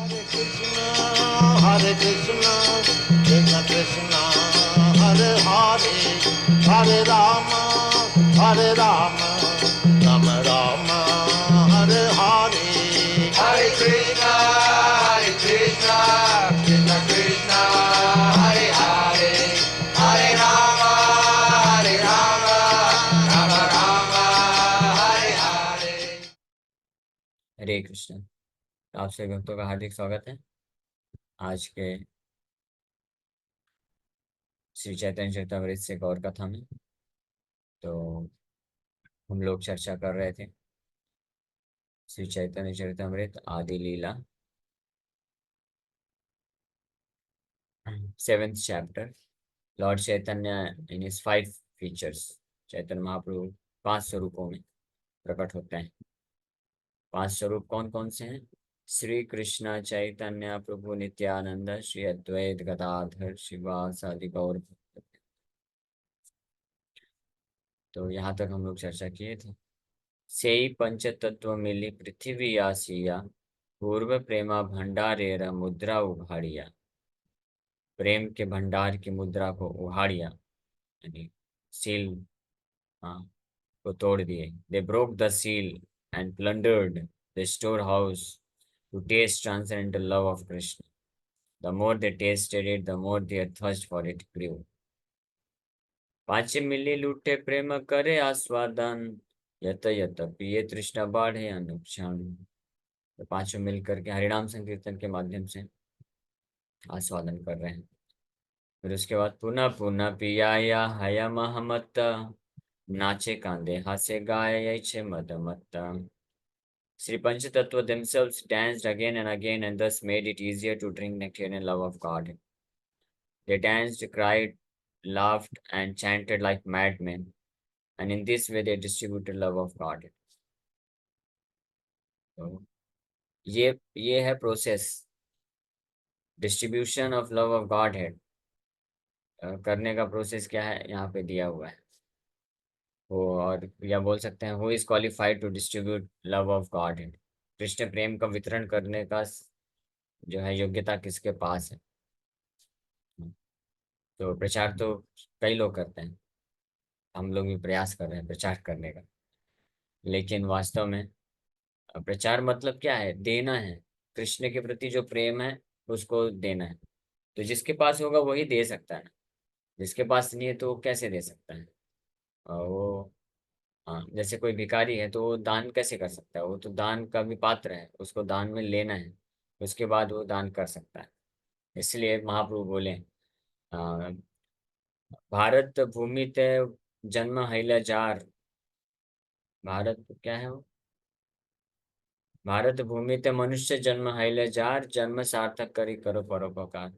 Hare Krishna, Krishna Krishna, Hare Hare, Hare Rama, Hare Rama, Rama Rama, Hare Hare. Hare Krishna, Krishna Krishna, Hare Hare, Hare Rama, Rama Rama, Hare Hare. हरे कृष्ण। आप सभी भक्तों का हार्दिक स्वागत है आज के श्री चैतन्य चरितमृत से गौर कथा में। तो हम लोग चर्चा कर रहे थे Shri Chaitanya Charitamrita Adi Lila 7th chapter. Lord Chaitanya in his 5 features. Chaitanya Mahaprabhu 5 स्वरूपों में प्रकट होते हैं। 5 स्वरूप कौन कौन से हैं? श्री कृष्ण चैतन्य प्रभु नित्यानंद, श्री अद्वैत गदाधर शिवासादि गौर भक्त। तो यहाँ तक हम लोग चर्चा किए थे। सेई पंचतत्व मिली पृथ्वी आसिया, पूर्व प्रेमा भंडारेर मुद्रा उघाड़िया। प्रेम के भंडार की मुद्रा को उघाड़िया, यानी सील, हाँ, को तोड़ दिए। They broke the seal and plundered the storehouse to taste transcendental love of Krishna. The more they tasted it, the more their thirst for it grew. 5 मिली लूटे प्रेम करे आस्वादन, यत यत पिए तृष्णा बाढ़े अनुक्षण। तो पांचों मिलकर के हरिनाम संकीर्तन के माध्यम से आस्वादन कर रहे हैं। फिर उसके बाद पुनः पुनः पियाया हयम हमत, नाचे कांदे हासे गाय छे मद मत। Sri Panchatattva themselves danced again and again and thus made it easier to drink nectarian love of God. They danced, cried, laughed, and chanted like madmen, and in this way they distributed love of God. तो ये है process, distribution of love of God है। करने का process क्या है यहाँ पे दिया हुआ है वो, और या बोल सकते हैं who is qualified to distribute love of God है। कृष्ण प्रेम का वितरण करने का जो है योग्यता किसके पास है। तो प्रचार तो कई लोग करते हैं, हम लोग भी प्रयास कर रहे हैं प्रचार करने का, लेकिन वास्तव में प्रचार मतलब क्या है? देना है। कृष्ण के प्रति जो प्रेम है उसको देना है। तो जिसके पास होगा वही दे सकता है, जिसके पास नहीं है तो वो कैसे दे सकता है? और वो, हाँ, जैसे कोई भिखारी है तो वो दान कैसे कर सकता है? वो तो दान का भी पात्र है, उसको दान में लेना है, उसके बाद वो दान कर सकता है। इसलिए महाप्रभु बोले, अ, भारत भूमि ते जन्म हैला जार। भारत क्या है वो? भारत भूमि ते मनुष्य जन्म हैले जार, जन्म सार्थक करी करो परोपकार।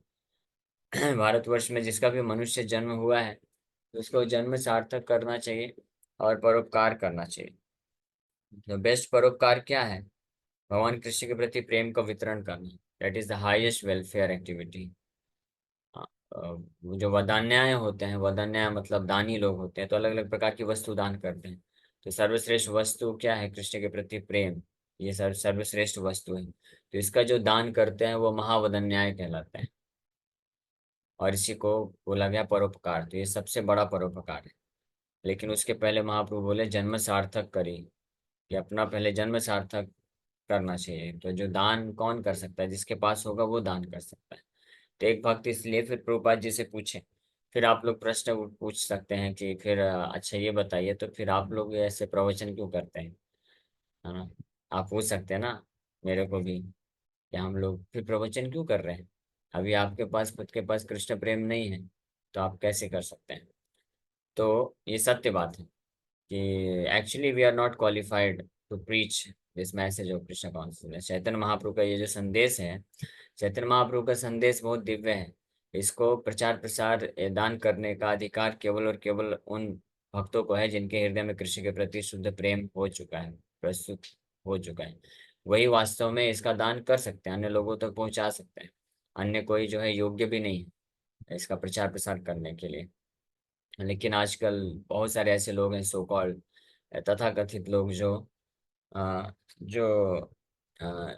भारतवर्ष में जिसका भी मनुष्य जन्म हुआ है तो उसको जन्म सार्थक करना चाहिए और परोपकार करना चाहिए। तो बेस्ट परोपकार क्या है? भगवान कृष्ण के प्रति प्रेम का वितरण करना। That is the highest welfare activity. जो वदान्याय होते हैं, वदान्याय मतलब दानी लोग होते हैं, तो अलग अलग प्रकार की वस्तु दान करते हैं। तो सर्वश्रेष्ठ वस्तु क्या है? कृष्ण के प्रति प्रेम। ये सर्वश्रेष्ठ वस्तु है, तो इसका जो दान करते हैं वो महावदान्याय कहलाता है। और इसी को बोला गया परोपकार। तो ये सबसे बड़ा परोपकार है। लेकिन उसके पहले महाप्रभु बोले जन्म सार्थक करी, कि अपना पहले जन्म सार्थक करना चाहिए। तो जो दान कौन कर सकता है? जिसके पास होगा वो दान कर सकता है। तो एक भक्त इसलिए फिर प्रभुपाद जी से पूछे। फिर आप लोग प्रश्न पूछ सकते हैं कि फिर अच्छा ये बताइए, तो फिर आप लोग ऐसे प्रवचन क्यों करते हैं, है ना? आप पूछ सकते हैं ना मेरे को भी कि हम लोग फिर प्रवचन क्यों कर रहे हैं? अभी आपके पास खुद के पास कृष्ण प्रेम नहीं है तो आप कैसे कर सकते हैं? तो ये सत्य बात है कि actually we are not qualified to preach this message of Krishna consciousness. Chaitanya Mahaprabhu का ये जो संदेश है, चैतन्य महाप्रभु का संदेश बहुत दिव्य है। इसको प्रचार प्रसार दान करने का अधिकार केवल और केवल उन भक्तों को है जिनके हृदय में कृष्ण के प्रति शुद्ध प्रेम हो चुका है, प्रस्तुत हो चुका है। वही वास्तव में इसका दान कर सकते हैं, अन्य लोगों तक पहुंचा सकते हैं। अन्य कोई जो है योग्य भी नहीं है इसका प्रचार प्रसार करने के लिए। लेकिन आजकल बहुत सारे ऐसे लोग हैं, सो कॉल्ड तथाकथित लोग, जो जो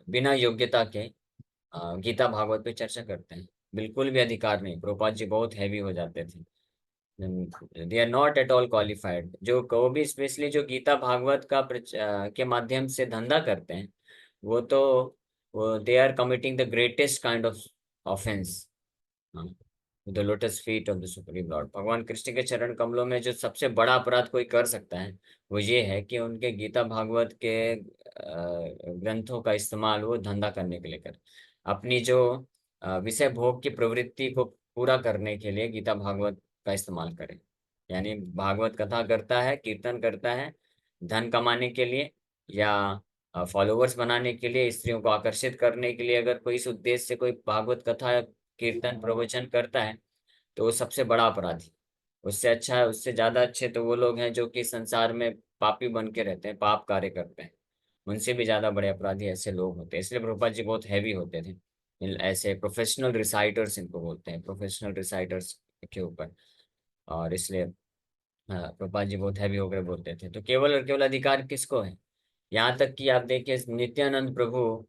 बिना योग्यता के गीता भागवत पे चर्चा करते हैं। बिल्कुल भी अधिकार नहीं, प्रभुपाद जी बहुत हैवी हो जाते थे। They are not at all qualified. जो को भी स्पेशली जो गीता भागवत का के माध्यम से धंधा करते हैं, वो तो वो they are committing the greatest kind of offense the lotus feet of the supreme lord. भगवान कृष्ण के चरण कमलों में जो सबसे बड़ा अपराध कोई कर सकता है, वो ये है कि उनके गीता भागवत के ग्रंथों का इस्तेमाल वो धंधा करने के लिए कर, अपनी जो विषय भोग की प्रवृत्ति को पूरा करने के लिए गीता भागवत का इस्तेमाल करे। यानी भागवत कथा करता है, कीर्तन करता है धन कमाने के लिए, या फॉलोवर्स बनाने के लिए, स्त्रियों को आकर्षित करने के लिए। अगर कोई इस उद्देश्य से कोई भागवत कथा कीर्तन प्रवचन करता है, तो वो सबसे बड़ा अपराधी। उससे अच्छा, उससे ज्यादा अच्छे तो वो लोग हैं जो कि संसार में पापी बन के रहते हैं, पाप कार्य करते हैं। उनसे भी ज्यादा बड़े अपराधी ऐसे लोग होते हैं। इसलिए प्रभुपाद जी बहुत हैवी होते थे। ऐसे प्रोफेशनल रिसाइटर्स इनको बोलते हैं, प्रोफेशनल रिसाइटर्स के ऊपर। और इसलिए प्रभुपाद जी बहुत हैवी होकर बोलते थे। तो केवल और केवल अधिकार किसको है? यहाँ तक कि आप देखिए, नित्यानंद प्रभु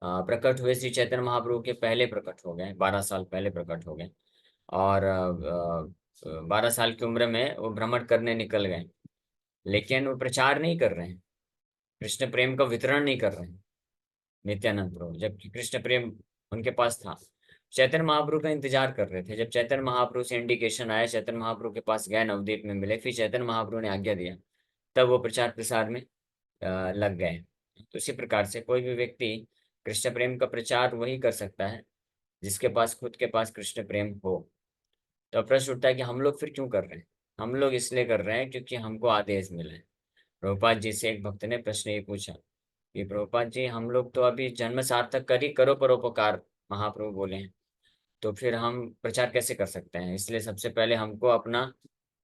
प्रकट हुए, श्री चैतन्य महाप्रभु के पहले प्रकट हो गए, 12 साल पहले प्रकट हो गए। और 12 साल की उम्र में वो भ्रमण करने निकल गए, लेकिन वो प्रचार नहीं कर रहे हैं, कृष्ण प्रेम का वितरण नहीं कर रहे हैं नित्यानंद प्रभु, जबकि कृष्ण प्रेम उनके पास था। चैतन्य महाप्रभु का इंतजार कर रहे थे। जब चैतन्य महाप्रभु से इंडिकेशन आया, चैतन्य महाप्रभु के पास गए, नवदीप में मिले, फिर चैतन्य महाप्रभु ने आज्ञा दिया, तब वो प्रचार प्रसार में लग गए। तो इसी प्रकार से कोई भी व्यक्ति कृष्ण प्रेम का प्रचार वही कर सकता है जिसके पास खुद के पास कृष्ण प्रेम हो। तो प्रश्न उठता है कि हम लोग फिर क्यों कर रहे हैं? हम लोग इसलिए कर रहे हैं क्योंकि हमको आदेश मिले हैं। प्रभुपाद जी से एक भक्त ने प्रश्न ये पूछा कि प्रभुपाद जी, हम लोग तो अभी जन्म सार्थक कर ही करो परोपकार, महाप्रभु बोले हैं, तो फिर हम प्रचार कैसे कर सकते हैं? इसलिए सबसे पहले हमको अपना,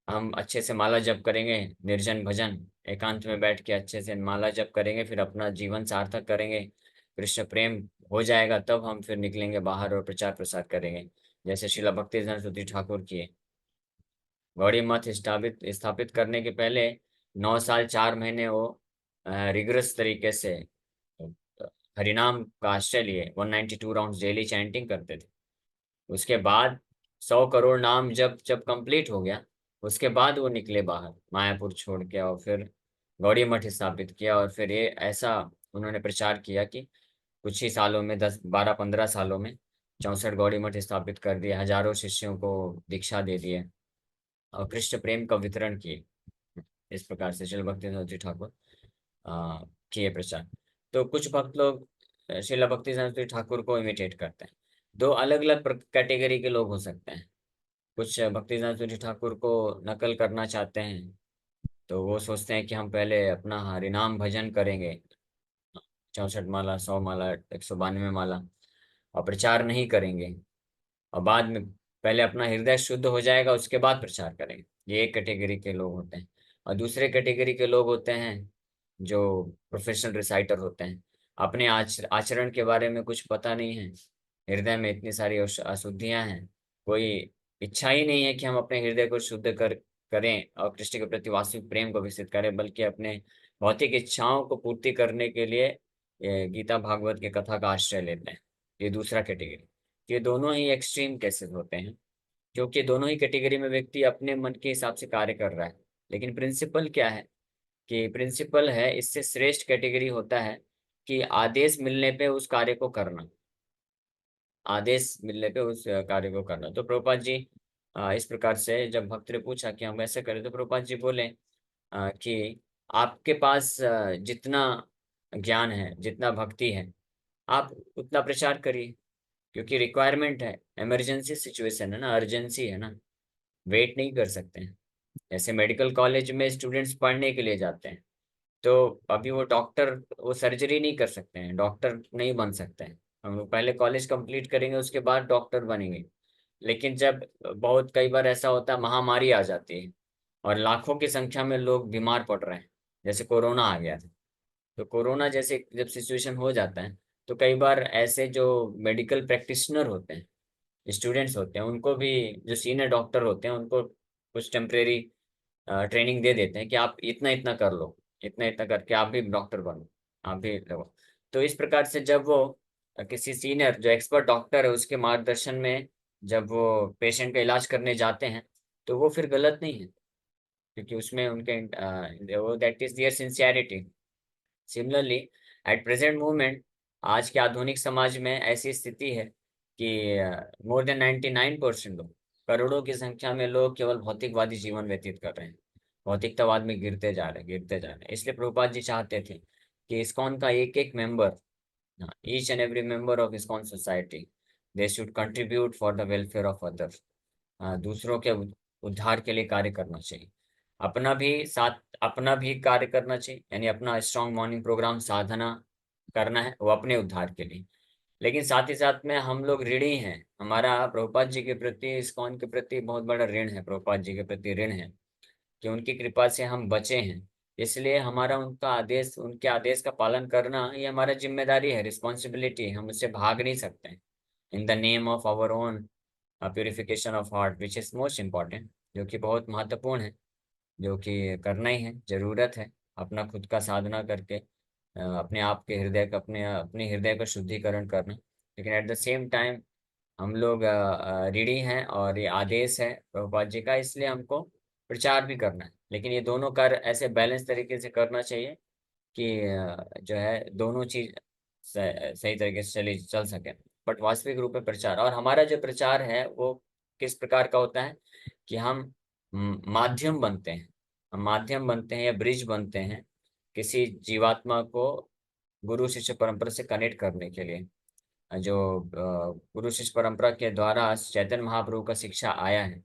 हम अच्छे से माला जप करेंगे, निर्जन भजन एकांत में बैठ के अच्छे से माला जप करेंगे, फिर अपना जीवन सार्थक करेंगे, कृष्ण प्रेम हो जाएगा, तब हम फिर निकलेंगे बाहर और प्रचार प्रसार करेंगे। जैसे शिला भक्ति सरस्वती ठाकुर किए, गौड़ी मठ स्थापित स्थापित करने के पहले 9 साल 4 महीने वो रिगरस तरीके से हरिनाम का आश्रय लिए, 192 राउंड डेली चैंटिंग करते थे। उसके बाद 100 करोड़ नाम जब जब कंप्लीट हो गया, उसके बाद वो निकले बाहर मायापुर छोड़ के, और फिर गौड़ी मठ स्थापित किया। और फिर ये ऐसा उन्होंने प्रचार किया कि कुछ ही सालों में, 10 12 15 सालों में 64 गौड़ी मठ स्थापित कर दिए, हजारों शिष्यों को दीक्षा दे दिए, और कृष्ण प्रेम का वितरण किए। इस प्रकार से श्रील भक्ति सरस्वती ठाकुर किए प्रचार। तो कुछ भक्त लोग श्रील भक्ति सरस्वती ठाकुर को इमिटेट करते हैं। दो अलग अलग कैटेगरी के लोग हो सकते हैं। कुछ भक्ति सरस्वती ठाकुर को नकल करना चाहते हैं, तो वो सोचते हैं कि हम पहले अपना हरिनाम भजन करेंगे, 64 माला, 100 माला, 192 माला, और प्रचार नहीं करेंगे, और बाद में पहले अपना हृदय शुद्ध हो जाएगा उसके बाद प्रचार करेंगे। ये एक कैटेगरी के लोग होते हैं। और दूसरे कैटेगरी के लोग होते हैं जो प्रोफेशनल रिसाइटर होते हैं। अपने आचरण के बारे में कुछ पता नहीं है, हृदय में इतनी सारी अशुद्धियां हैं, कोई इच्छा ही नहीं है कि हम अपने हृदय को शुद्ध करें और कृष्ण के प्रति वास्तविक प्रेम को विकसित करें, बल्कि अपने भौतिक इच्छाओं को पूर्ति करने के लिए ये गीता भागवत की कथा का आश्रय लेते हैं। ये दूसरा कैटेगरी। ये दोनों ही एक्सट्रीम केसेस होते हैं, क्योंकि दोनों ही कैटेगरी में व्यक्ति अपने मन के हिसाब से कार्य कर रहा है। लेकिन प्रिंसिपल क्या है? कि प्रिंसिपल है, इससे श्रेष्ठ कैटेगरी होता है कि आदेश मिलने पे उस कार्य को करना, आदेश मिलने पे उस कार्य को करना। तो प्रभुपाद जी इस प्रकार से जब भक्त ने पूछा कि हम ऐसे करें, तो प्रभुपाद जी बोले कि आपके पास जितना ज्ञान है, जितना भक्ति है, आप उतना प्रचार करिए, क्योंकि रिक्वायरमेंट है, इमरजेंसी सिचुएशन है ना, अर्जेंसी है ना, वेट नहीं कर सकते हैं। जैसे मेडिकल कॉलेज में स्टूडेंट्स पढ़ने के लिए जाते हैं, तो अभी वो डॉक्टर, वो सर्जरी नहीं कर सकते हैं, डॉक्टर नहीं बन सकते हैं। हम लोग पहले कॉलेज कंप्लीट करेंगे, उसके बाद डॉक्टर बनेंगे। लेकिन जब बहुत कई बार ऐसा होता है, महामारी आ जाती है और लाखों की संख्या में लोग बीमार पड़ रहे हैं, जैसे कोरोना आ गया था। तो कोरोना जैसे जब सिचुएशन हो जाता है, तो कई बार ऐसे जो मेडिकल प्रैक्टिशनर होते हैं, स्टूडेंट्स होते हैं, उनको भी, जो सीनियर डॉक्टर होते हैं, उनको कुछ टेम्परेरी ट्रेनिंग दे देते हैं कि आप इतना इतना कर लो, इतना इतना करके आप भी डॉक्टर बनो, आप भी लगो। तो इस प्रकार से जब वो किसी सीनियर जो एक्सपर्ट डॉक्टर है उसके मार्गदर्शन में जब वो पेशेंट का इलाज करने जाते हैं तो वो फिर गलत नहीं है, क्योंकि उसमें उनके वो that is their sincerity. Similarly at present moment, आज के आधुनिक समाज में ऐसी स्थिति है कि मोर देन 99% लोग, करोड़ों की संख्या में लोग केवल भौतिकवादी जीवन व्यतीत कर रहे हैं, भौतिकतावाद में गिरते जा रहे हैं। इसलिए प्रभुपाद जी चाहते थे कि इस्कॉन का एक एक member, each and every member of ISKCON society, they should contribute for the welfare of others. दूसरों के उद्धार के लिए कार्य करना चाहिए, अपना भी कार्य करना चाहिए, यानी अपना स्ट्रॉन्ग मॉर्निंग प्रोग्राम साधना करना है वो अपने उद्धार के लिए। लेकिन साथ ही साथ में हम लोग ऋणी हैं, हमारा प्रभुपाद जी के प्रति, इस्कॉन के प्रति बहुत बड़ा ऋण है, प्रभुपाद जी के प्रति ऋण है कि उनकी कृपा से हम बचे हैं। इसलिए हमारा उनके आदेश का पालन करना ये हमारा जिम्मेदारी है, रिस्पॉन्सिबिलिटी है, हम उससे भाग नहीं सकते हैं। In the name of our own purification of heart which is most important, जो कि बहुत महत्वपूर्ण है, जो कि करना ही है, जरूरत है। अपना खुद का साधना करके अपने आप के हृदय का अपने हृदय का शुद्धिकरण करना। लेकिन एट द सेम टाइम हम लोग ऋणी हैं और ये आदेश है प्रभुपाद जी का, इसलिए हमको प्रचार भी करना है। लेकिन ये दोनों कार्य ऐसे बैलेंस तरीके से करना चाहिए कि जो है दोनों चीज सही तरीके से चल सके। बट वास्तविक रूप में प्रचार, और हमारा जो प्रचार है वो किस प्रकार का होता है कि हम माध्यम बनते हैं, हम माध्यम बनते हैं या ब्रिज बनते हैं किसी जीवात्मा को गुरु शिष्य परंपरा से कनेक्ट करने के लिए। जो गुरु शिष्य परंपरा के द्वारा चैतन्य महाप्रभु का शिक्षा आया है,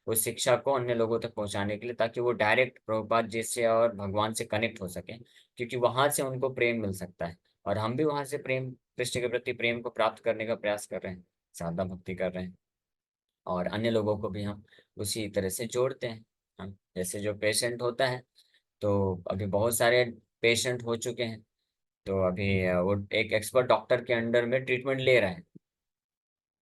उस शिक्षा को अन्य लोगों तक पहुंचाने के लिए, ताकि वो डायरेक्ट प्रभुपाद जी से और भगवान से कनेक्ट हो सके, क्योंकि वहां से उनको प्रेम मिल सकता है। और हम भी वहां से प्रेम, कृष्ण के प्रति प्रेम को प्राप्त करने का प्रयास कर रहे हैं, साधना भक्ति कर रहे हैं, और अन्य लोगों को भी हम उसी तरह से जोड़ते हैं। हम जैसे जो पेशेंट होता है, तो अभी बहुत सारे पेशेंट हो चुके हैं, तो अभी वो एक एक्सपर्ट डॉक्टर के अंडर में ट्रीटमेंट ले रहा है,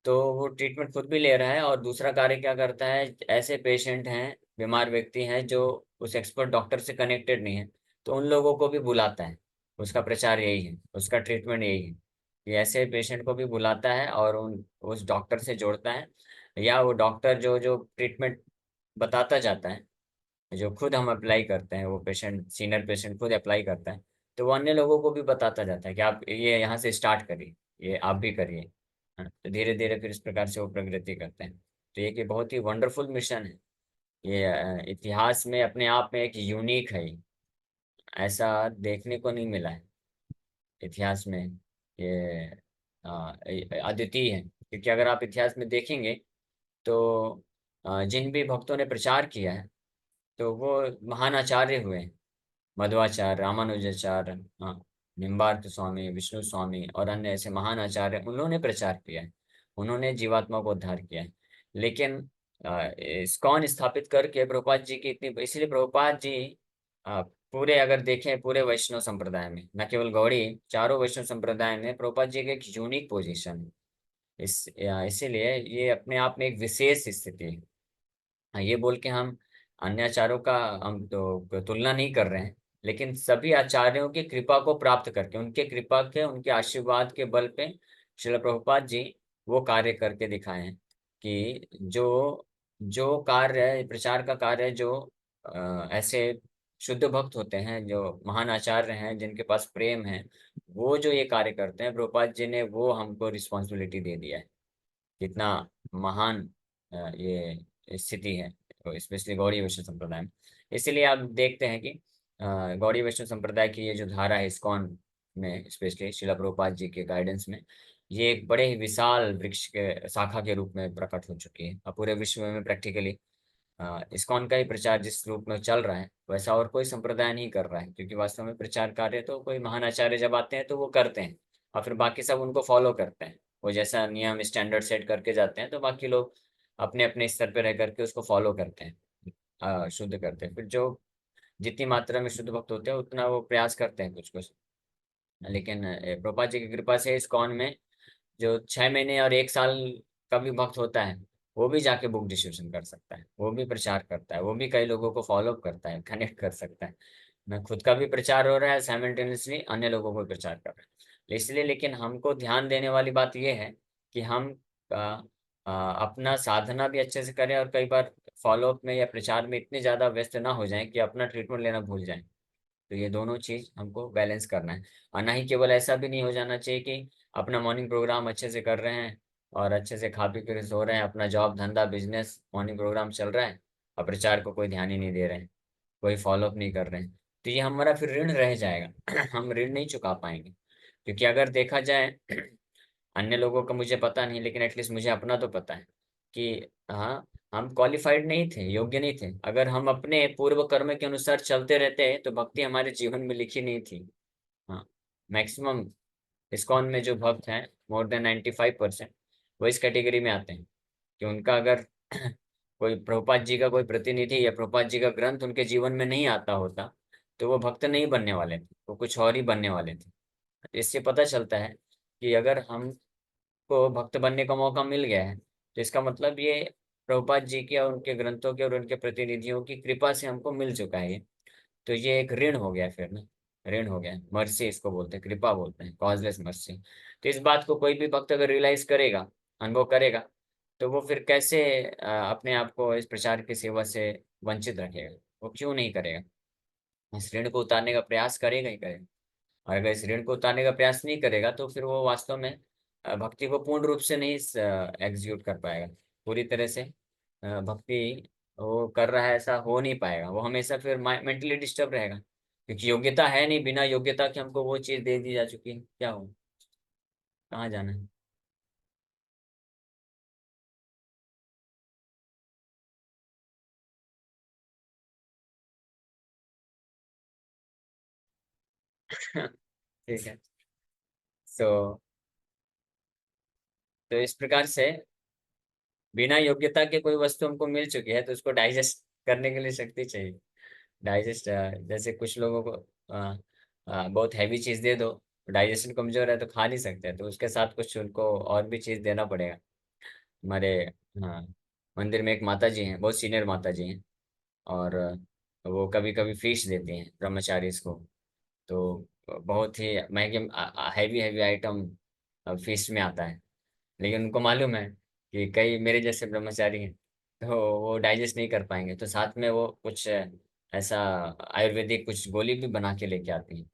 तो वो ट्रीटमेंट खुद भी ले रहा है और दूसरा कार्य क्या करता है, ऐसे पेशेंट हैं, बीमार व्यक्ति हैं जो उस एक्सपर्ट डॉक्टर से कनेक्टेड नहीं है, तो उन लोगों को भी बुलाता है। उसका प्रचार यही है, उसका ट्रीटमेंट यही है कि ऐसे पेशेंट को भी बुलाता है और उस डॉक्टर से जोड़ता है, या वो डॉक्टर जो जो ट्रीटमेंट बताता जाता है, जो खुद हम अप्लाई करते हैं, वो पेशेंट, सीनियर पेशेंट खुद अप्लाई करता है, तो वो अन्य लोगों को भी बताता जाता है कि आप ये यहाँ से स्टार्ट करिए, ये आप भी करिए। हाँ, तो धीरे धीरे फिर इस प्रकार से वो प्रगति करते हैं। तो ये कि बहुत ही वंडरफुल मिशन है ये, इतिहास में अपने आप में एक यूनिक है ये, ऐसा देखने को नहीं मिला है इतिहास में। ये अद्वितीय है, क्योंकि अगर आप इतिहास में देखेंगे तो जिन भी भक्तों ने प्रचार किया है तो वो महान आचार्य हुए हैं, मध्वाचार्य, रामानुजाचार्य, हाँ, निम्बार्क स्वामी, विष्णु स्वामी और अन्य ऐसे महान आचार्य, उन्होंने प्रचार किया है, उन्होंने जीवात्मा को उद्धार किया है। लेकिन इस्कॉन स्थापित करके प्रभुपाद जी की इतनी, इसलिए प्रभुपाद जी पूरे अगर देखें पूरे वैष्णव संप्रदाय में, न केवल गौड़ी, चारों वैष्णव संप्रदाय में प्रभुपाद जी का एक यूनिक पोजीशन है। इसीलिए ये अपने आप में एक विशेष स्थिति है। हाँ, ये बोल के हम अन्य आचार्यों का हम तो तुलना नहीं कर रहे हैं, लेकिन सभी आचार्यों की कृपा को प्राप्त करके, उनके कृपा के, उनके आशीर्वाद के बल पे श्रील प्रभुपाद जी वो कार्य करके दिखाए हैं कि जो जो कार्य, प्रचार का कार्य, जो ऐसे शुद्ध भक्त होते हैं, जो महान आचार्य हैं, जिनके पास प्रेम है, वो जो ये कार्य करते हैं, प्रभुपाद जी ने वो हमको रिस्पॉन्सिबिलिटी दे दिया है। कितना महान ये स्थिति है, तो स्पेशली गौड़ी वैष्णव संप्रदाय में। इसीलिए आप देखते हैं कि गौड़ी वैष्णव संप्रदाय की ये जो धारा है इस्कॉन में, स्पेशली शिला प्रभुपाद जी के गाइडेंस में, ये एक बड़े ही विशाल वृक्ष के शाखा के रूप में प्रकट हो चुकी है। अब पूरे विश्व में प्रैक्टिकली इस्कॉन का ही प्रचार जिस रूप में चल रहा है, वैसा और कोई संप्रदाय नहीं कर रहा है, क्योंकि वास्तव में प्रचार कार्य तो कोई महान आचार्य जब आते हैं तो वो करते हैं, और फिर बाकी सब उनको फॉलो करते हैं। वो जैसा नियम स्टैंडर्ड सेट करके जाते हैं, तो बाकी लोग अपने अपने स्तर पर रह करके उसको फॉलो करते हैं, शुद्ध करते हैं। फिर जो जितनी मात्रा में शुद्ध भक्त होते हैं उतना वो प्रयास करते हैं कुछ कुछ। लेकिन प्रभुपाद जी की कृपा से इस्कॉन में जो 6 महीने और 1 साल का भी भक्त होता है, वो भी जाके बुक डिस्ट्रीब्यूशन कर सकता है, वो भी प्रचार करता है, वो भी कई लोगों को फॉलो करता है, कनेक्ट कर सकता है। मैं खुद का भी प्रचार हो रहा है, साइमल्टेनियसली अन्य लोगों को भी प्रचार कर रहा है। इसलिए लेकिन हमको ध्यान देने वाली बात यह है कि हम आ, अपना साधना भी अच्छे से करें, और कई बार फॉलोअप में या प्रचार में इतने ज्यादा व्यस्त ना हो जाएं कि अपना ट्रीटमेंट लेना भूल जाएं। तो ये दोनों चीज हमको बैलेंस करना है। और ना ही केवल ऐसा भी नहीं हो जाना चाहिए कि अपना मॉर्निंग प्रोग्राम अच्छे से कर रहे हैं और अच्छे से खा पी कर सो रहे हैं, अपना जॉब धंधा बिजनेस मॉर्निंग प्रोग्राम चल रहा है और प्रचार को कोई ध्यान ही नहीं दे रहे हैं, कोई फॉलोअप नहीं कर रहे हैं। तो ये हमारा फिर ऋण रह जाएगा। हम ऋण नहीं चुका पाएंगे। क्योंकि अगर देखा जाए, अन्य लोगों का मुझे पता नहीं, लेकिन एटलीस्ट मुझे अपना तो पता है कि हाँ, हम क्वालिफाइड नहीं थे, योग्य नहीं थे। अगर हम अपने पूर्व कर्म के अनुसार चलते रहते तो भक्ति हमारे जीवन में लिखी नहीं थी। हाँ, मैक्सिमम इस्कॉन में जो भक्त हैं, more than 95% वो इस कैटेगरी में आते हैं कि उनका अगर कोई प्रभुपाद जी का कोई प्रतिनिधि या प्रभुपाद जी का ग्रंथ उनके जीवन में नहीं आता होता तो वो भक्त नहीं बनने वाले थे, वो कुछ और ही बनने वाले थे। इससे पता चलता है कि अगर हमको भक्त बनने का मौका मिल गया है तो इसका मतलब ये प्रभुपाद जी के और उनके ग्रंथों के और उनके प्रतिनिधियों की कृपा से हमको मिल चुका है ये। तो ये एक ऋण हो गया फिर ना, ऋण हो गया, मर्सी इसको बोलते हैं, कृपा बोलते हैं, कॉजलेस मर्सी। तो इस बात को कोई भी भक्त अगर रियलाइज करेगा, अनुभव करेगा, तो वो फिर कैसे अपने आप को इस प्रचार की सेवा से वंचित रखेगा? वो क्यों नहीं करेगा? इस ऋण को उतारने का प्रयास करेगा ही करेगा। और अगर इस ऋण को उतारने का प्रयास नहीं करेगा तो फिर वो वास्तव में भक्ति को पूर्ण रूप से नहीं एग्जीक्यूट कर पाएगा, पूरी तरह से भक्ति वो कर रहा है ऐसा हो नहीं पाएगा। वो हमेशा फिर मेंटली डिस्टर्ब रहेगा, क्योंकि योग्यता है नहीं, बिना योग्यता के हमको वो चीज दे दी जा चुकी है, क्या हो, कहाँ जाना है। ठीक है। सो तो इस प्रकार से बिना योग्यता के कोई वस्तु हमको मिल चुकी है तो उसको डाइजेस्ट करने के लिए शक्ति चाहिए। डाइजेस्ट, जैसे कुछ लोगों को बहुत हैवी चीज दे दो, डाइजेशन कमजोर है तो खा नहीं सकते, तो उसके साथ कुछ उनको और भी चीज देना पड़ेगा। हमारे, हाँ, मंदिर में एक माता जी हैं, बहुत सीनियर माता जी हैं, और वो कभी कभी फिश देती हैं ब्रह्मचारीज को। तो बहुत ही महंगे हैवी हैवी आइटम फिश में आता है, लेकिन उनको मालूम है कि कई मेरे जैसे ब्रह्मचारी हैं तो वो डाइजेस्ट नहीं कर पाएंगे, तो साथ में वो कुछ ऐसा आयुर्वेदिक कुछ गोली भी बना के लेके आती हैं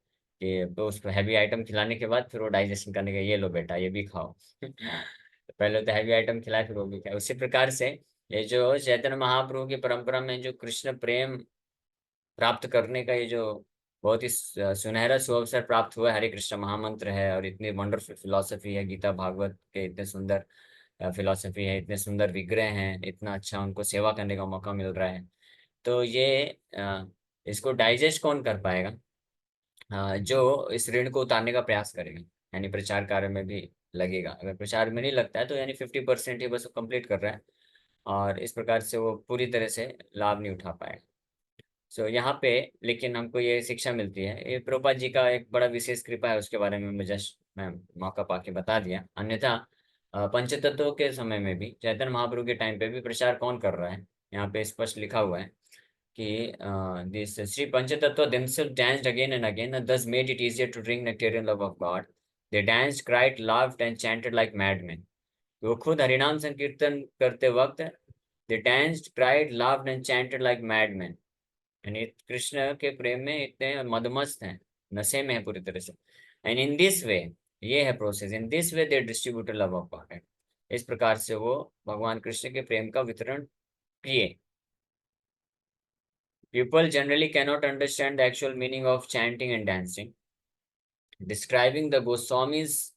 कि तो उसको हैवी आइटम खिलाने के बाद फिर वो डाइजेशन करने का, ये लो बेटा ये भी खाओ। तो पहले तो हैवी आइटम खिलाए फिर वो भी खाए। उसी प्रकार से ये जो चैतन्य महाप्रभु की परंपरा में जो कृष्ण प्रेम प्राप्त करने का ये जो बहुत ही सुनहरा सुअवसर प्राप्त हुआ है, हरे कृष्ण महामंत्र है और इतनी वंडरफुल फिलॉसफी है, गीता भागवत के इतने सुंदर फिलॉसफी है, इतने सुंदर विग्रह हैं, इतना अच्छा उनको सेवा करने का मौका मिल रहा है। तो ये इसको डाइजेस्ट कौन कर पाएगा? जो इस ऋण को उतारने का प्रयास करेगा, यानी प्रचार कार्य में भी लगेगा। अगर प्रचार में नहीं लगता है तो यानी 50% ही बस कंप्लीट कर रहा है, और इस प्रकार से वो पूरी तरह से लाभ नहीं उठा पाएगा। सो यहाँ पे लेकिन हमको ये शिक्षा मिलती है, ये प्रभुपाद जी का एक बड़ा विशेष कृपा है, उसके बारे में मैं मौका पाके बता दिया। अन्यथा पंचतत्व के समय में भी, चैतन्य महाप्रभु के टाइम पे भी प्रचार कौन कर रहा है? यहाँ पे स्पष्ट लिखा हुआ है कि दिस श्री पंचतत्व themselves danced again and again and thus made it easier to drink nectarian love of God. They danced, cried, laughed and chanted like madmen. वो खुद हरिनाम संकीर्तन करते वक्त they danced, cried, laughed and chanted like madmen, यानी कृष्ण के प्रेम में इतने मदमस्त हैं, नशे में है पूरी तरह से। एंड इन दिस वे, ये है process, in this way they distribute love of God. इस प्रकार से वो भगवान कृष्ण के प्रेम का वितरण किए। People generally cannot understand the actual meaning of chanting and dancing. Describing the Goswamis,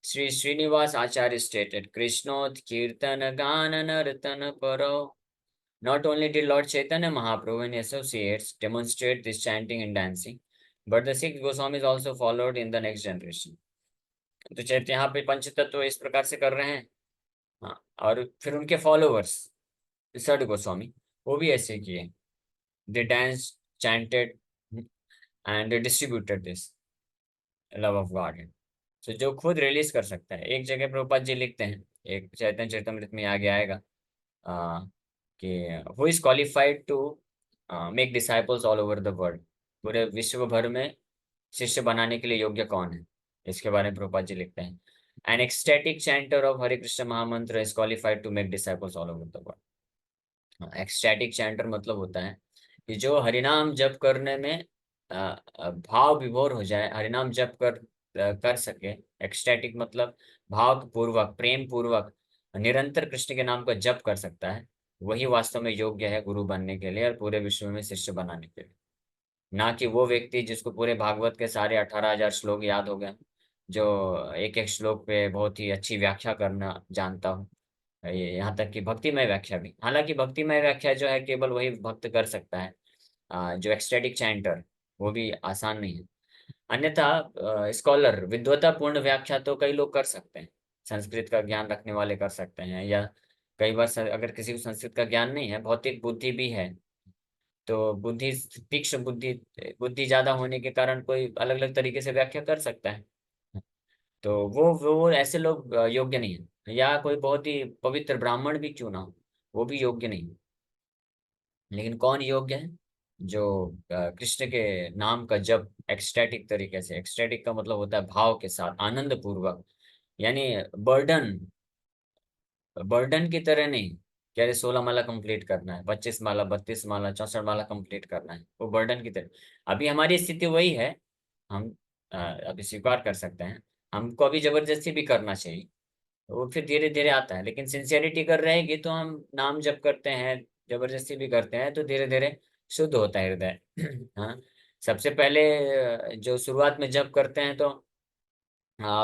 Sri Srinivas Acharya stated, Krishnot Kirtana Gana Nartana Paro. Not only did Lord Chaitanya Mahaprabhu and associates demonstrate this chanting and dancing, but the six Goswamis also followed in the next generation. तो चैत्य यहाँ पे पंच तत्व इस प्रकार से कर रहे हैं। हाँ, और फिर उनके फॉलोवर्स षड गोस्वामी वो भी ऐसे किए। They dance, chanted and distributed this love of God है। तो जो खुद रिलीज कर सकता है, एक जगह प्रभुपाद जी लिखते हैं, एक चैतन्य चरितमृत में आगे आएगा आ, कि who is qualified to make disciples all over the world, पूरे विश्व भर में शिष्य बनाने के लिए योग्य कौन है? इसके बारे में प्रभुपाद जी लिखते हैं, एन ecstatic chanter of हरे कृष्ण महामंत्र is qualified to make disciples all over the world। Ecstatic chanter मतलब होता है कि जो हरिनाम जप करने में भाव विभोर हो जाए, हरिनाम जप कर सके। एक्सटैटिक मतलब भाव पूर्वक, प्रेम पूर्वक निरंतर कृष्ण के नाम का जप कर सकता है, वही वास्तव में योग्य है गुरु बनने के लिए और पूरे विश्व में शिष्य बनाने के लिए। ना कि वो व्यक्ति जिसको पूरे भागवत के सारे 18,000 श्लोक याद हो गए, जो एक एक श्लोक पे बहुत ही अच्छी व्याख्या करना जानता हो, ये यहाँ तक कि भक्तिमय व्याख्या भी। हालांकि भक्तिमय व्याख्या जो है केवल वही भक्त कर सकता है, जो एक्सटेटिक चैंटर, वो भी आसान नहीं है। अन्यथा स्कॉलर विद्वता पूर्ण व्याख्या तो कई लोग कर सकते हैं, संस्कृत का ज्ञान रखने वाले कर सकते हैं, या कई बार अगर किसी को संस्कृत का ज्ञान नहीं है, भौतिक बुद्धि भी है, तो बुद्धि, तीक्ष्ण बुद्धि, बुद्धि ज्यादा होने के कारण कोई अलग अलग तरीके से व्याख्या कर सकता है। तो वो ऐसे लोग योग्य नहीं है, या कोई बहुत ही पवित्र ब्राह्मण भी क्यों ना हो, वो भी योग्य नहीं है। लेकिन कौन योग्य है? जो कृष्ण के नाम का जब एक्सटैटिक तरीके से, एक्सटैटिक का मतलब होता है भाव के साथ, आनंद पूर्वक, यानी बर्डन, बर्डन की तरह नहीं कि अरे 16 माला कंप्लीट करना है, 25 माला, 32 माला, 64 माला कंप्लीट करना है, वो बर्डन की तरह। अभी हमारी स्थिति वही है, हम अभी स्वीकार कर सकते हैं, हमको अभी जबरदस्ती भी करना चाहिए, वो फिर धीरे धीरे आता है। लेकिन सिंसियरिटी कर रहेगी तो हम नाम जप करते हैं, जबरदस्ती भी करते हैं, तो धीरे धीरे शुद्ध होता है हृदय। हाँ, सबसे पहले जो शुरुआत में जप करते हैं तो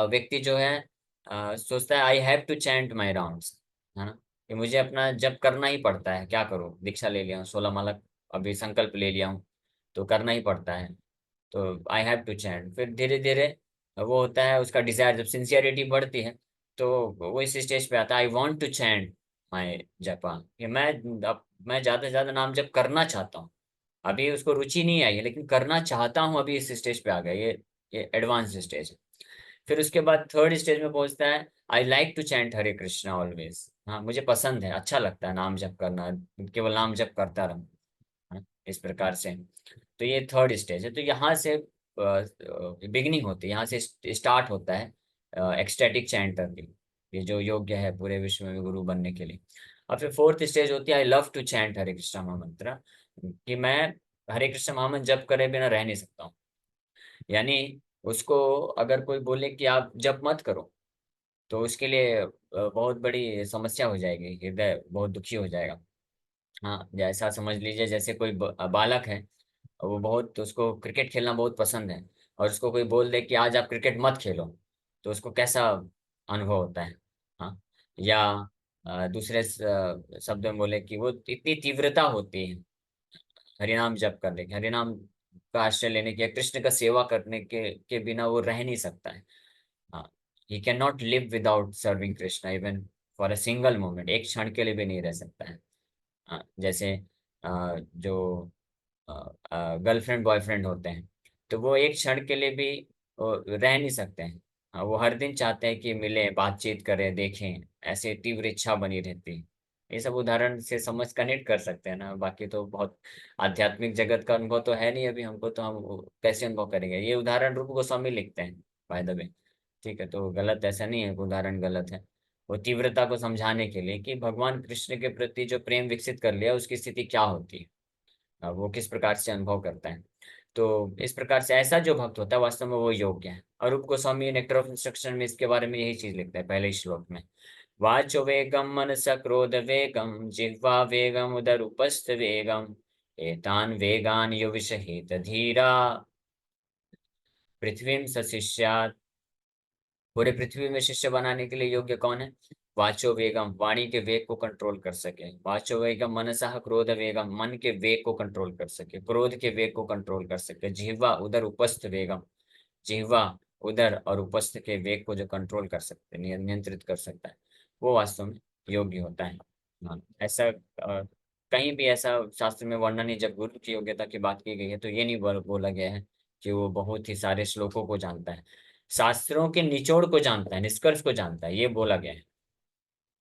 व्यक्ति जो है सोचता है I have to chant my rounds, है ना, कि मुझे अपना जप करना ही पड़ता है, क्या करूँ, दीक्षा ले लिया हूँ, 16 माला अभी संकल्प ले लिया हूँ, तो करना ही पड़ता है, तो आई हैव टू चैंट। फिर धीरे धीरे वो होता है उसका डिजायर, जब सिंसियरिटी बढ़ती है तो वो इस स्टेज पे आता है, आई वॉन्ट टू चैंट माई जपा, कि मैं ज्यादा से ज्यादा नाम जप करना चाहता हूँ। अभी उसको रुचि नहीं आई है, लेकिन करना चाहता हूँ, अभी इस स्टेज पे आ गया, ये एडवांस स्टेज है। फिर उसके बाद थर्ड स्टेज में पहुंचता है, I like to chant Hare Krishna always, हाँ मुझे पसंद है, अच्छा लगता है नाम जप करना, केवल नाम जप करता रहूं, हाँ, इस प्रकार से। तो ये थर्ड स्टेज है, तो यहाँ से बिगिनिंग होती है, यहाँ से स्टार्ट होता है एक्सटैटिक चैंटर की, ये जो योग्य है पूरे विश्व में गुरु बनने के लिए। और फिर फोर्थ स्टेज होती है, I love to chant Hare Krishna महामंत्र, कि मैं हरे कृष्ण महामंत्र जप करे बिना रह नहीं सकता हूँ। यानी उसको अगर कोई बोले कि आप जप मत करो, तो उसके लिए बहुत बड़ी समस्या हो जाएगी, हृदय बहुत दुखी हो जाएगा। हाँ, जैसा समझ लीजिए, जैसे कोई बालक है, वो बहुत, उसको क्रिकेट खेलना बहुत पसंद है, और उसको कोई बोल दे कि आज आप क्रिकेट मत खेलो, तो उसको कैसा अनुभव होता है। हाँ, या दूसरे शब्द में बोले कि वो इतनी तीव्रता होती है हरिनाम जप करने की, हरिनाम का आश्रय लेने की, या कृष्ण का सेवा करने के बिना वो रह नहीं सकता है। हाँ, he can not live without serving Krishna even for a single moment, एक क्षण के लिए भी नहीं रह सकता है। हाँ, जैसे जो गर्लफ्रेंड बॉयफ्रेंड होते हैं, तो वो एक क्षण के लिए भी रह नहीं सकते हैं। हाँ, वो हर दिन चाहते हैं कि मिलें, बातचीत करें, देखें, ऐसे तीव्र इच्छा बनी रहती है। ये सब उदाहरण से समझ कनेक्ट कर सकते हैं ना, बाकी तो बहुत आध्यात्मिक जगत का अनुभव तो है नहीं अभी हमको, तो हम वो कैसे अनुभव करेंगे। ये उदाहरण रूप गोस्वामी लिखते हैं, बाय द वे। ठीक है, तो गलत ऐसा नहीं है, उदाहरण गलत है, वो तीव्रता को समझाने के लिए कि भगवान कृष्ण के प्रति जो प्रेम विकसित कर लिया उसकी स्थिति क्या होती है, वो किस प्रकार से अनुभव करता है। तो इस प्रकार से ऐसा जो भक्त होता है वास्तव में वो योग्य है। और रूप गोस्वामी नेक्टर ऑफ इंस्ट्रक्शन में इसके बारे में यही चीज लिखता है पहले ही श्लोक में, वाचो वेगम मनस क्रोध वेगम जिह्वा वेगम उदर उपस्थ वेगम एतान वेगान यो विषहित धीरा पृथ्वीम सशिष्यात्। पूरे पृथ्वी में शिष्य बनाने के लिए योग्य कौन है? वाचो वेगम, वाणी के वेग को कंट्रोल कर सके, वाचो वेगम मनसः क्रोध वेगम, मन के वेग को कंट्रोल कर सके, क्रोध के वेग को कंट्रोल कर सके, जिह्वा उदर उपस्थ वेगम, जिह्वा उदर और उपस्थ के वेग को जो कंट्रोल कर सकते, नियंत्रित कर सकता है, वो वास्तव में योग्य होता है। हाँ, ऐसा कहीं भी ऐसा शास्त्र में वर्णन नहीं, जब गुरु की योग्यता की बात की गई है तो ये नहीं बोला गया है कि वो बहुत ही सारे श्लोकों को जानता है, शास्त्रों के निचोड़ को जानता है, निष्कर्ष को जानता है, ये बोला गया है।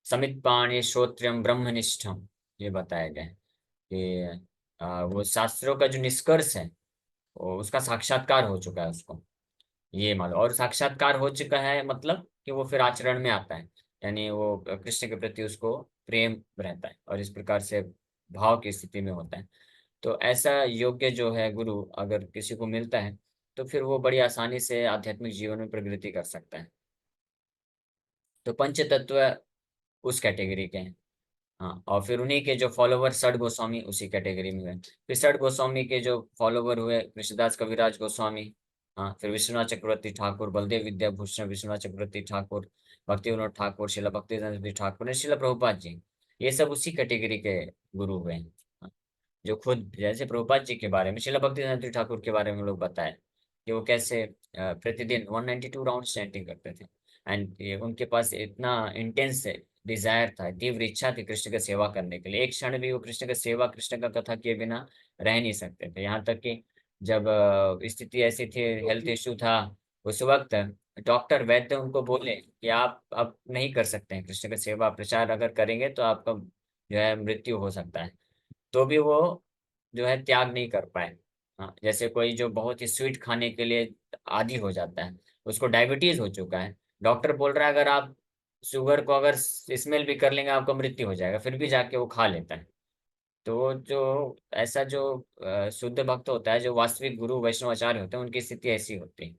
समित पाणी श्रोत्रम ब्रह्मनिष्ठम, ये बताया गया है कि वो शास्त्रों का जो निष्कर्ष है, वो उसका साक्षात्कार हो चुका है उसको। ये मान लो, और साक्षात्कार हो चुका है मतलब कि वो फिर आचरण में आता है, यानी वो कृष्ण के प्रति उसको प्रेम रहता है और इस प्रकार से भाव की स्थिति में होता है। तो ऐसा योग्य जो है गुरु अगर किसी को मिलता है तो फिर वो बड़ी आसानी से आध्यात्मिक जीवन में प्रगति कर सकता है। तो पंच तत्व उस कैटेगरी के हैं। हाँ, और फिर उन्हीं के जो फॉलोवर षड गोस्वामी उसी कैटेगरी में हुए। फिर षड गोस्वामी के जो फॉलोवर हुए कृष्णदास कविराज गोस्वामी, हाँ, फिर विश्वनाथ चक्रवर्ती ठाकुर, बलदेव विद्याभूषण विश्वनाथ चक्रवर्ती ठाकुर, भक्ति विनोद ठाकुर, शिला भक्तिवेदांत ठाकुर ने, शिला प्रभुपाद जी, ये सब उसी कैटेगरी के गुरु हुए हैं। हाँ, जो खुद जैसे प्रभुपाद जी के बारे में, शिला भक्तिवेदांत ठाकुर के बारे में लोग बताए कि वो कैसे प्रतिदिन 192 राउंड चैंटिंग करते थे। एंड उनके पास इतना इंटेंस डिजायर था, तीव्र इच्छा थी कृष्ण का सेवा करने के लिए। एक क्षण भी वो कृष्ण का सेवा, कृष्ण का कथा किए बिना रह नहीं सकते थे। यहाँ तक कि जब स्थिति ऐसी थी, हेल्थ इश्यू था, उस वक्त डॉक्टर वैद्य उनको बोले कि आप अब नहीं कर सकते हैं कृष्ण का सेवा, प्रचार अगर करेंगे तो आपका जो है मृत्यु हो सकता है। तो भी वो जो है त्याग नहीं कर पाए। हाँ, जैसे कोई जो बहुत ही स्वीट खाने के लिए आदी हो जाता है, उसको डायबिटीज हो चुका है, डॉक्टर बोल रहा है अगर आप शुगर को अगर स्मेल भी कर लेंगे आपका मृत्यु हो जाएगा, फिर भी जाके वो खा लेता है। तो जो ऐसा जो शुद्ध भक्त होता है, जो वास्तविक गुरु वैष्णवाचार्य होते हैं, उनकी स्थिति ऐसी होती है।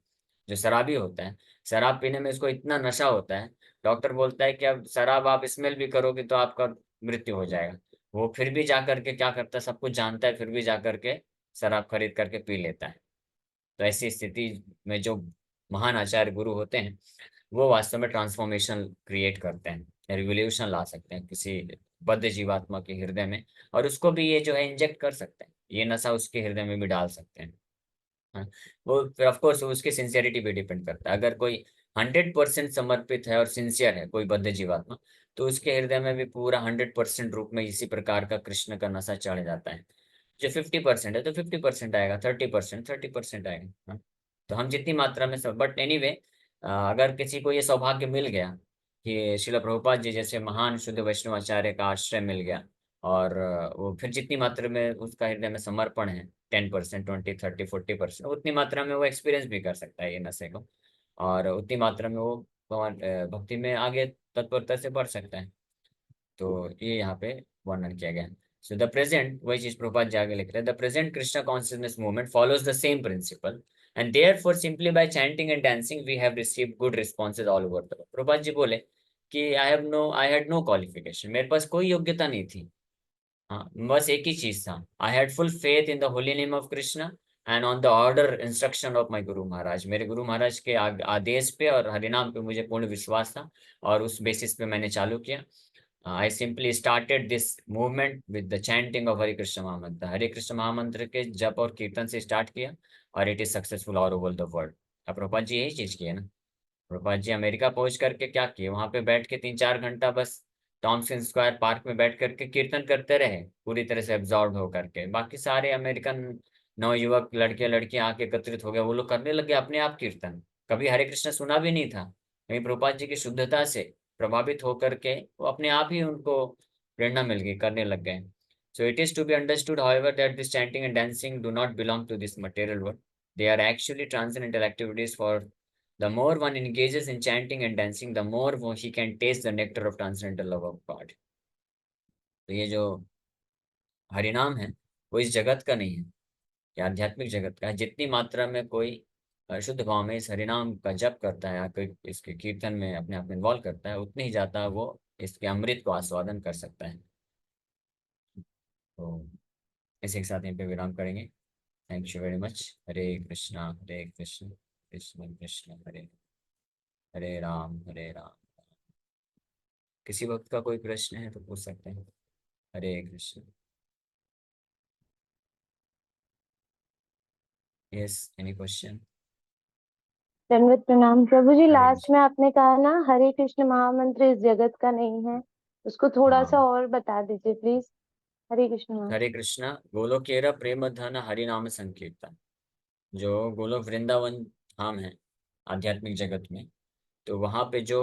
जो शराबी होता है, शराब पीने में इसको इतना नशा होता है, डॉक्टर बोलता है कि अब शराब आप स्मेल भी करोगे तो आपका मृत्यु हो जाएगा, वो फिर भी जा करके क्या करता है, सब कुछ जानता है फिर भी जा करके शराब खरीद करके पी लेता है। तो ऐसी स्थिति में जो महान आचार्य गुरु होते हैं, वो वास्तव में ट्रांसफॉर्मेशन क्रिएट करते हैं, रिवोल्यूशन ला सकते हैं किसी बद्ध जीवात्मा के हृदय में, और उसको भी ये जो है इंजेक्ट कर सकते हैं, ये नशा उसके हृदय में भी डाल सकते हैं। हाँ, वो फिर ऑफ कोर्स उसकी सिंसियरिटी पे डिपेंड करता है। अगर कोई 100% समर्पित है और सिंसियर है कोई बद्ध जीवात्मा, तो उसके हृदय में भी पूरा 100% रूप में इसी प्रकार का कृष्ण का नशा चढ़ जाता है। जो 50% है तो 50% आएगा, 30% आएगा। हाँ, तो हम जितनी मात्रा में सब, बट एनीवे, अगर किसी को ये सौभाग्य मिल गया कि शिला प्रभुपाद जी जैसे महान शुद्ध वैष्णवाचार्य का आश्रय मिल गया, और वो फिर जितनी मात्रा में उसका हृदय में समर्पण है, 10%, 20, 30, 40%, उतनी मात्रा में वो एक्सपीरियंस भी कर सकता है ये नशे को, और उतनी मात्रा में वो भक्ति में आगे तत्परता से बढ़ सकता है। तो ये यहाँ पे वर्णन किया गया है। सो द प्रेजेंट, वही चीज प्रभुपाद जी आगे लिख रहे हैं, the present Krishna consciousness movement follows the same principle and therefore simply by chanting and dancing we have received good responses all over the world. Prabhupada ji बोले कि आई हैड नो क्वालिफिकेशन, मेरे पास कोई योग्यता नहीं थी। हाँ, बस एक ही चीज था, I had full faith in the holy name of Krishna and on the order instruction of my Guru Maharaj. मेरे गुरु महाराज के आदेश पे और हरिनाम पे मुझे पूर्ण विश्वास था, और उस बेसिस पे मैंने चालू किया। I simply started this movement with the chanting of Hare Krishna mahamantra, Hare Krishna महामंत्र के जप और कीर्तन से स्टार्ट किया, और it is successful all over the world. अब प्रभुपाद जी यही चीज की है ना। प्रभुपाद जी अमेरिका पहुंच करके क्या किए, वहां पे बैठ के 3-4 घंटा बस टॉमसन स्क्वायर पार्क में बैठ करके कीर्तन करते रहे, पूरी तरह से एब्जॉर्ब होकर के। बाकी सारे अमेरिकन नवयुवक लड़के लड़कियां आके एकत्रित हो गए, वो लोग करने लगे अपने आप कीर्तन, कभी हरे कृष्ण सुना भी नहीं था। वहीं प्रभुपाद जी की शुद्धता से प्रभावित होकर के वो अपने आप ही उनको प्रेरणा मिल गई, करने लग गए। So it is to be understood, however, that this chanting and dancing do not belong to this material world. They are actually transcendental activities. For the more one engages in chanting and dancing, the more he can taste the nectar of transcendental love of God. तो ये जो हरिनाम है वो इस जगत का नहीं है, ये आध्यात्मिक जगत का है। जितनी मात्रा में कोई शुद्ध भाव में इस हरिनाम का जप करता है या कोई इसके कीर्तन में अपने आप में इन्वॉल्व करता है, उतनी ही ज्यादा वो इसके अमृत को आस्वादन कर सकता है। तो इसी के साथ यहीं पे विराम करेंगे। Thank you very much. Hare Krishna Krishna Krishna Hare Hare Ram. किसी वक्त का कोई प्रश्न है तो पूछ सकते हैं। Hare Krishna. Yes, any question? दंडवत प्रणाम प्रभु जी। हरे लास्ट कृष्ण। में आपने कहा ना हरे कृष्ण महामंत्र इस जगत का नहीं है, उसको थोड़ा सा हाँ, और बता दीजिए प्लीज। हरे कृष्ण हरे कृष्ण गोलोकेरा प्रेम धन हरि नाम संकीर्तन। जो गोलोक वृंदावन धाम है आध्यात्मिक जगत में, तो वहाँ पे जो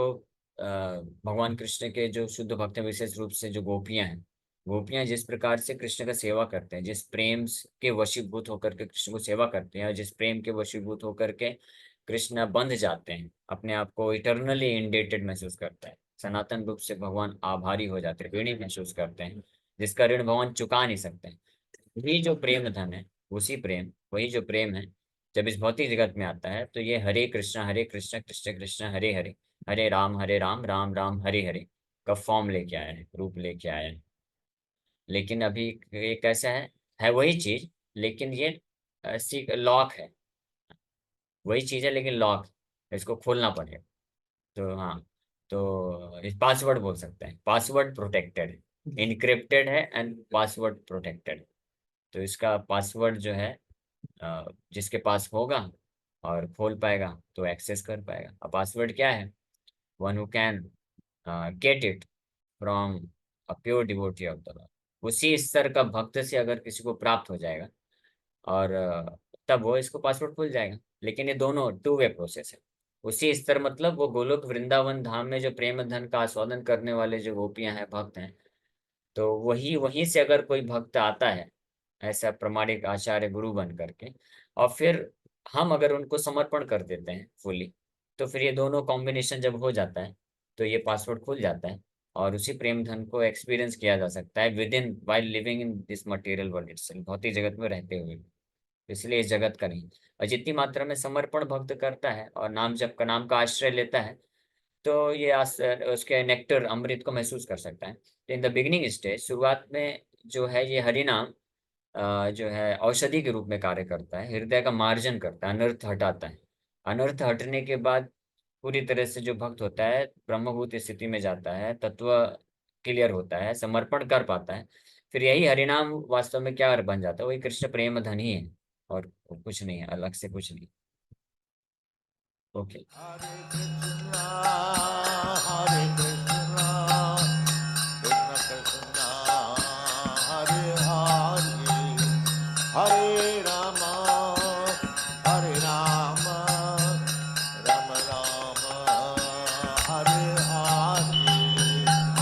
भगवान कृष्ण के जो शुद्ध भक्त हैं, विशेष रूप से जो गोपियां हैं, गोपियां जिस प्रकार से कृष्ण का सेवा करते हैं, जिस प्रेम के वशीभूत होकर के कृष्ण को सेवा करते हैं, और जिस प्रेम के वशीभूत होकर के कृष्ण बंध जाते हैं, अपने आप को इटर्नली इंडेटेड महसूस करता है, सनातन रूप से भगवान आभारी हो जाते हैं, ऋणी महसूस करते हैं, जिसका ऋण भगवान चुका नहीं सकते हैं। वही जो प्रेम धन है, उसी प्रेम, वही जो प्रेम है, जब इस भौतिक जगत में आता है तो ये हरे कृष्ण कृष्ण कृष्ण हरे हरे, हरे राम राम राम हरे हरे का फॉर्म लेके आया है, रूप लेके आया है। लेकिन अभी ये कैसा है वही चीज, लेकिन ये लॉक है, वही चीज है लेकिन लॉक, इसको खोलना पड़ेगा। तो हाँ, तो इस पासवर्ड बोल सकते हैं, पासवर्ड प्रोटेक्टेड है, इनक्रिप्टेड है एंड पासवर्ड प्रोटेक्टेड। तो इसका पासवर्ड जो है जिसके पास होगा और खोल पाएगा तो एक्सेस कर पाएगा। अब पासवर्ड क्या है? One who can get it from a pure devotee of the Lord. उसी स्तर का भक्त से अगर किसी को प्राप्त हो जाएगा और तब वो इसको पासवर्ड खुल जाएगा। लेकिन ये दोनों टू वे प्रोसेस है। उसी स्तर मतलब वो गोलोक वृंदावन धाम में जो प्रेम धन का आस्वादन करने वाले जो गोपियां हैं, भक्त हैं, तो वही वहीं से अगर कोई भक्त आता है ऐसा प्रमाणिक आचार्य गुरु बन करके, और फिर हम अगर उनको समर्पण कर देते हैं फुली, तो फिर ये दोनों कॉम्बिनेशन जब हो जाता है तो ये पासवर्ड खुल जाता है और उसी प्रेम धन को एक्सपीरियंस किया जा सकता है with in while living in this material world itself, भौतिक जगत में रहते हुए। इसलिए इस जगत का नहीं। और जितनी मात्रा में समर्पण भक्त करता है और नाम जप का, नाम का आश्रय लेता है, तो ये उसके नेक्टर अमृत को महसूस कर सकता है। इन द बिगिनिंग स्टेज, शुरुआत में जो है ये हरिनाम जो है औषधि के रूप में कार्य करता है, हृदय का मार्जन करता है, अनर्थ हटाता है। अनर्थ हटने के बाद पूरी तरह से जो भक्त होता है ब्रह्मभूत स्थिति में जाता है, तत्व क्लियर होता है, समर्पण कर पाता है, फिर यही हरिनाम वास्तव में क्या बन जाता है? वही कृष्ण प्रेम धन ही है और कुछ नहीं है, अलग से कुछ नहीं। Okay. Hare Krishna, Hare Krishna, Krishna Krishna, Hare Hare, Hare Rama, Hare Rama, Rama Rama, Hare